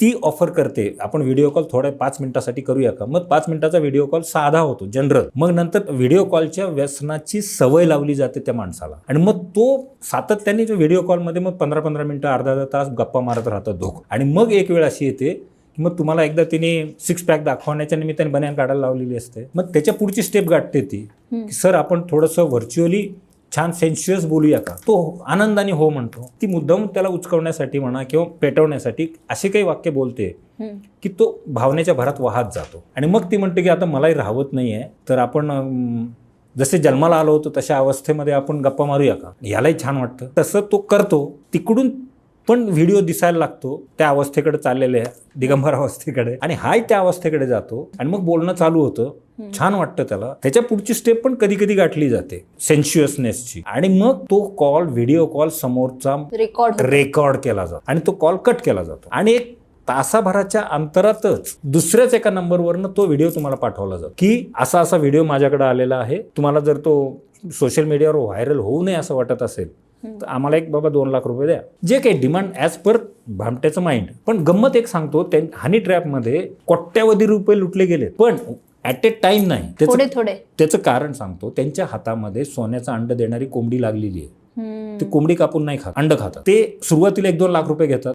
ती ऑफर करते आपण व्हिडिओ कॉल थोड्या 5 मिनिटासाठी करूया का, मग 5 मिनिटाचा व्हिडिओ कॉल साधा होतो जनरल, मग नंतर व्हिडिओ कॉलच्या व्यसनाची सवय लावली जाते त्या माणसाला आणि मग तो सातत्याने जो व्हिडिओ कॉलमध्ये मग 15-15 मिनिटं अर्धा तास गप्पा मारत राहतात दोघं आणि मग एक वेळ अशी येते की मग तुम्हाला एकदा तिने 6 पॅक दाखवण्याच्या निमित्ताने बनियान काढायला लावलेली असते, मग त्याच्या पुढची स्टेप गाठते ती की सर आपण थोडंसं व्हर्च्युअली छान सेन्शियस बोलूया का, तो आनंदाने हो म्हणतो. ती मुद्दाम त्याला उचकवण्यासाठी म्हणा किंवा पेटवण्यासाठी असे काही वाक्य बोलते की तो भावनेच्या भरात वाहत जातो आणि मग ती म्हणते की आता मलाही राहवत नाहीये, तर आपण जसे जन्माला आलो होतो तशा अवस्थेमध्ये आपण गप्पा मारूया का, यालाही छान वाटतं. तसं तो करतो. तिकडून पण व्हिडिओ दिसायला लागतो त्या अवस्थेकडे चाललेल्या दिगंबर अवस्थेकडे आणि हाय त्या अवस्थेकडे जातो आणि मग बोलणं चालू होतं. छान वाटतं त्याला. त्याच्या पुढची स्टेप पण कधी कधी गाठली जाते सेन्शियसनेसची आणि मग तो कॉल व्हिडिओ कॉल समोरचा रेकॉर्ड केला जातो आणि तो कॉल कट केला जातो आणि एक तासाभराच्या अंतरातच दुसऱ्याच एका नंबरवरनं तो व्हिडिओ तुम्हाला पाठवला जातो की असा असा व्हिडिओ माझ्याकडे आलेला आहे, तुम्हाला जर तो सोशल मीडियावर व्हायरल होऊ नये असं वाटत असेल तर आम्हाला एक बाबा 2 लाख रुपये द्या, जे काही डिमांड ॲज पर भामट्याचं माइंड. पण गंमत एक सांगतो, हनी ट्रॅपमध्ये कोट्यावधी रुपये लुटले गेले पण ॲट ए टाइम नाही. त्याचं कारण सांगतो, त्यांच्या हातामध्ये सोन्याचं अंड देणारी कोंबडी लागलेली आहे. ती कोंबडी कापून नाही खात, अंड खातात. ते सुरुवातीला 1-2 लाख रुपये घेतात.